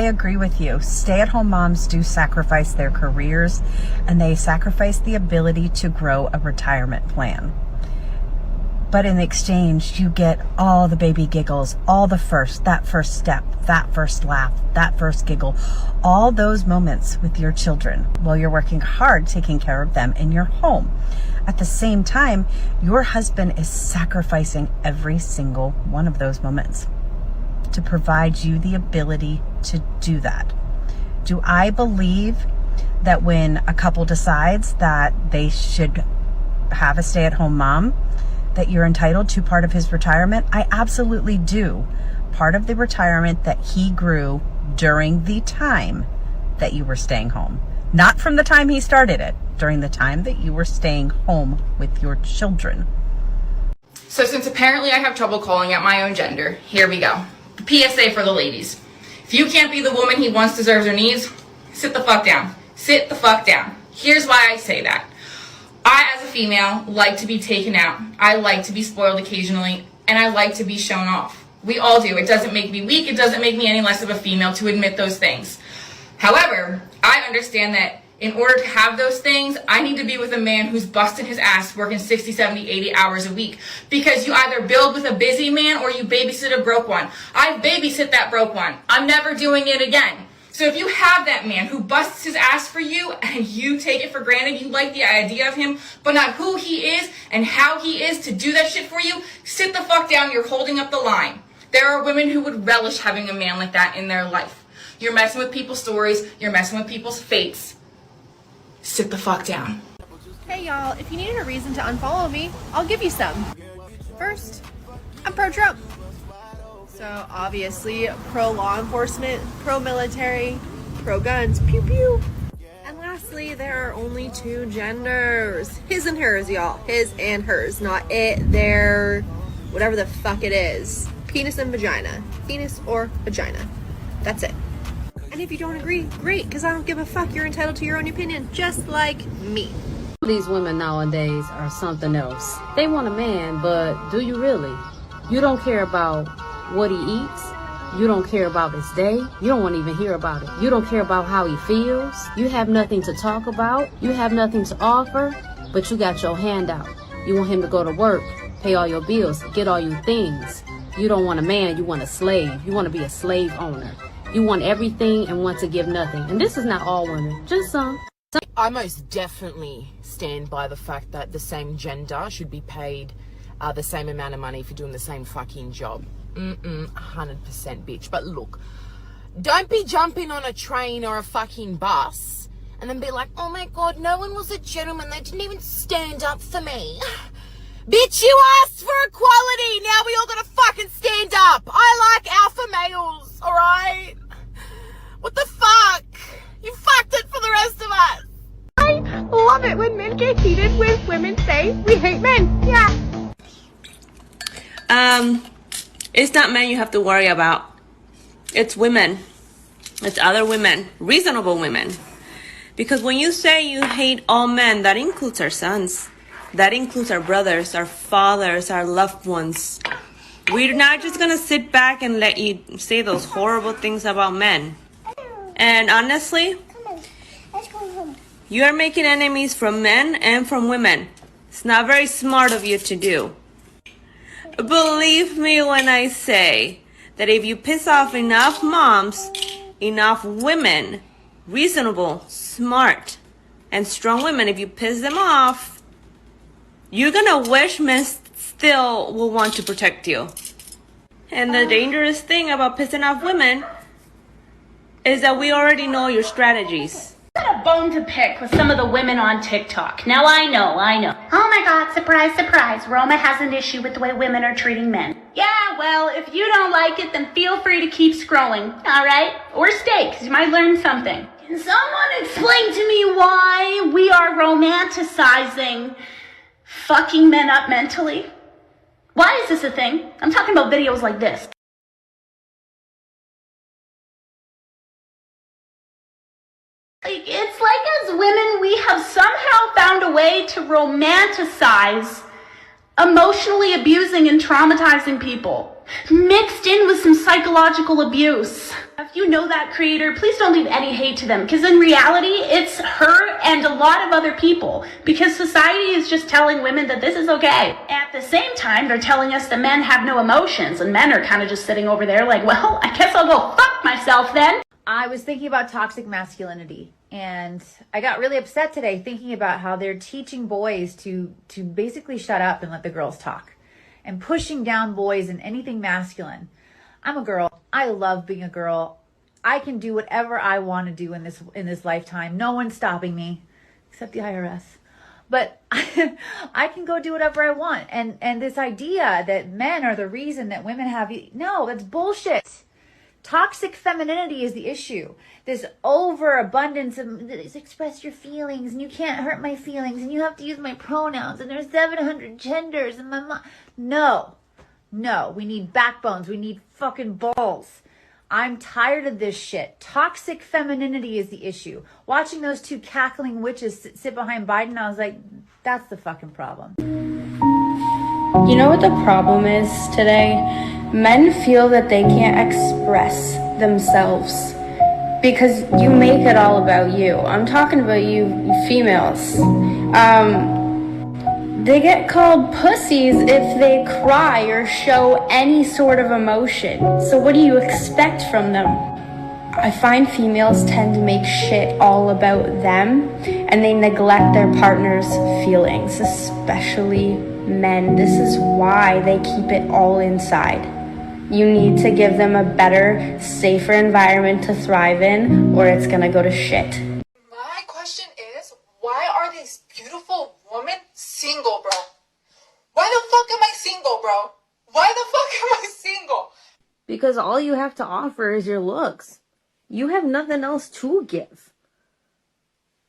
I agree with you. Stay-at-home moms do sacrifice their careers, and they sacrifice the ability to grow a retirement plan. But in exchange, you get all the baby giggles, all that first step, that first laugh, that first giggle, all those moments with your children while you're working hard taking care of them in your home. At the same time, your husband is sacrificing every single one of those moments to provide you the ability to do that. Do I believe that when a couple decides that they should have a stay-at-home mom, that you're entitled to part of his retirement? I absolutely do. Part of the retirement that he grew during the time that you were staying home. Not from the time he started it, during the time that you were staying home with your children. So since apparently I have trouble calling out my own gender, here we go. PSA for the ladies. If you can't be the woman he wants, deserves, or needs, sit the fuck down. Sit the fuck down. Here's why I say that. I, as a female, like to be taken out. I like to be spoiled occasionally, and I like to be shown off. We all do. It doesn't make me weak. It doesn't make me any less of a female to admit those things. However, I understand that in order to have those things, I need to be with a man who's busting his ass working 60, 70, 80 hours a week. Because you either build with a busy man or you babysit a broke one. I babysit that broke one. I'm never doing it again. So if you have that man who busts his ass for you and you take it for granted, you like the idea of him, but not who he is and how he is to do that shit for you, sit the fuck down. You're holding up the line. There are women who would relish having a man like that in their life. You're messing with people's stories. You're messing with people's fates. Sit the fuck down. Hey y'all, if you needed a reason to unfollow me, I'll give you some. First, I'm pro-Trump. So obviously, pro-law enforcement, pro-military, pro-guns, pew-pew. And lastly, there are only two genders. His and hers, y'all. His and hers, not it, their, whatever the fuck it is. Penis and vagina. Penis or vagina. That's it. And if you don't agree, great, because I don't give a fuck. You're entitled to your own opinion, just like me. These women nowadays are something else. They want a man, but do you really? You don't care about what he eats. You don't care about his day. You don't want to even hear about it. You don't care about how he feels. You have nothing to talk about. You have nothing to offer, but you got your hand out. You want him to go to work, pay all your bills, get all your things. You don't want a man, you want a slave. You want to be a slave owner. You want everything and want to give nothing. And this is not all women, just some. I most definitely stand by the fact that the same gender should be paid the same amount of money for doing the same fucking job. 100% bitch. But look, don't be jumping on a train or a fucking bus and then be like, oh my god, no one was a gentleman, they didn't even stand up for me. Bitch, you asked for equality, now we all gotta fucking stand up. I like alpha males, alright? What the fuck? You fucked it for the rest of us. I love it when men get heated when women say we hate men. Yeah. It's not men you have to worry about. It's women. It's other women. Reasonable women. Because when you say you hate all men, that includes our sons. That includes our brothers, our fathers, our loved ones. We're not just gonna sit back and let you say those horrible things about men. And honestly, you are making enemies from men and from women. It's not very smart of you to do. Believe me when I say that if you piss off enough moms, enough women, reasonable, smart, and strong women, if you piss them off, you're gonna wish men still will want to protect you. And the dangerous thing about pissing off women is that we already know your strategies. I've got a bone to pick with some of the women on TikTok. Now I know. Oh my god, surprise, surprise. Roma has an issue with the way women are treating men. Yeah, well, if you don't like it, then feel free to keep scrolling, alright? Or stay, because you might learn something. Can someone explain to me why we are romanticizing fucking men up mentally? Why is this a thing? I'm talking about videos like this. It's like as women, we have somehow found a way to romanticize emotionally abusing and traumatizing people. mixed in with some psychological abuse. If you know that creator, please don't leave any hate to them, because in reality, it's her and a lot of other people, because society is just telling women that this is okay. At the same time, they're telling us that men have no emotions, and men are kind of just sitting over there like, well, I guess I'll go fuck myself then. I was thinking about toxic masculinity, and I got really upset today thinking about how they're teaching boys to basically shut up and let the girls talk, and pushing down boys in anything masculine. I'm a girl. I love being a girl. I can do whatever I want to do in this lifetime. No one's stopping me, except the IRS. But I can go do whatever I want. And this idea that men are the reason that women have, no, that's bullshit. Toxic femininity is the issue. This overabundance of express your feelings, and you can't hurt my feelings, and you have to use my pronouns, and there's 700 genders, and my mom. No, we need backbones. We need fucking balls. I'm tired of this shit. Toxic femininity is the issue. Watching those two cackling witches sit behind Biden, I was like, that's the fucking problem. You know what the problem is today? Men feel that they can't express themselves because you make it all about you. I'm talking about you females. They get called pussies if they cry or show any sort of emotion. So what do you expect from them? I find females tend to make shit all about them, and they neglect their partner's feelings, especially men. This is why they keep it all inside. You need to give them a better, safer environment to thrive in, or it's gonna go to shit. My question is, why are these beautiful women single, bro? Why the fuck am I single, bro? Why the fuck am I single? Because all you have to offer is your looks. You have nothing else to give.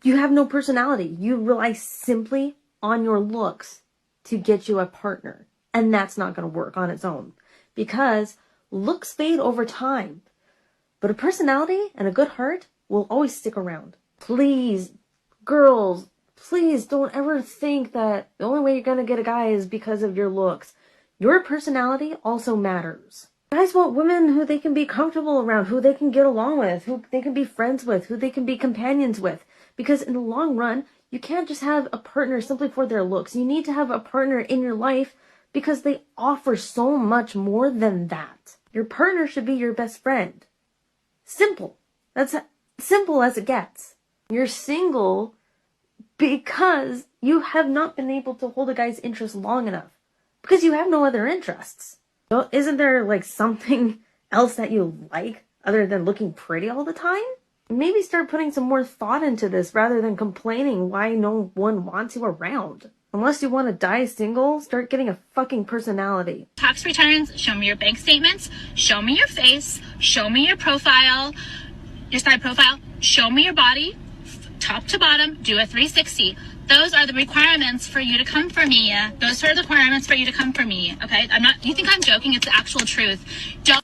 You have no personality. You rely simply on your looks to get you a partner. And that's not going to work on its own. Because looks fade over time. But a personality and a good heart will always stick around. Please, girls, please don't ever think that the only way you're going to get a guy is because of your looks. Your personality also matters. Guys want women who they can be comfortable around, who they can get along with, who they can be friends with, who they can be companions with. Because in the long run, you can't just have a partner simply for their looks. You need to have a partner in your life because they offer so much more than that. Your partner should be your best friend. Simple. That's simple as it gets. You're single because you have not been able to hold a guy's interest long enough. Because you have no other interests. So isn't there like something else that you like other than looking pretty all the time? Maybe start putting some more thought into this rather than complaining why no one wants you around. Unless you want to die single, start getting a fucking personality. Tax returns, show me your bank statements, show me your face, show me your profile, your side profile, show me your body, top to bottom, do a 360. Those are the requirements for you to come for me. Those are the requirements for you to come for me, okay? I'm not, you think I'm joking? It's the actual truth. Don't.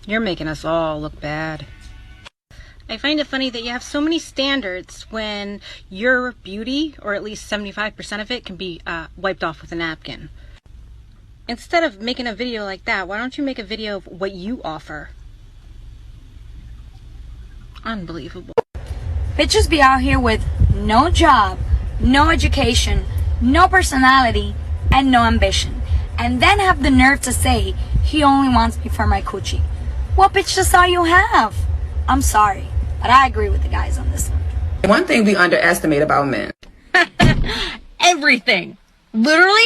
You're making us all look bad. I find it funny that you have so many standards when your beauty, or at least 75% of it, can be wiped off with a napkin. Instead of making a video like that, why don't you make a video of what you offer? Unbelievable. Bitches be out here with no job, no education, no personality, and no ambition. And then have the nerve to say, he only wants me for my coochie. What bitch just all you have? I'm sorry, but I agree with the guys on this one. One thing we underestimate about men. Everything. Literally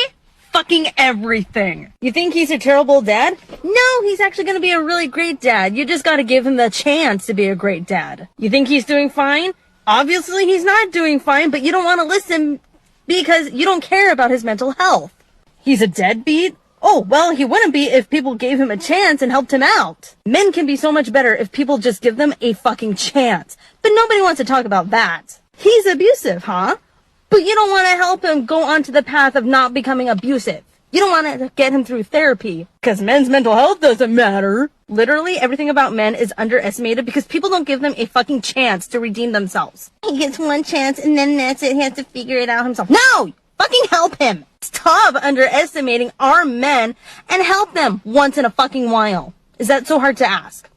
fucking everything. You think he's a terrible dad? No, he's actually going to be a really great dad. You just got to give him the chance to be a great dad. You think he's doing fine? Obviously he's not doing fine, but you don't want to listen because you don't care about his mental health. He's a deadbeat? Oh, well, he wouldn't be if people gave him a chance and helped him out. Men can be so much better if people just give them a fucking chance. But nobody wants to talk about that. He's abusive, huh? But you don't want to help him go onto the path of not becoming abusive. You don't want to get him through therapy because men's mental health doesn't matter. Literally everything about men is underestimated because people don't give them a fucking chance to redeem themselves. He gets one chance and then that's it. He has to figure it out himself. No! Fucking help him! Stop underestimating our men and help them once in a fucking while. Is that so hard to ask?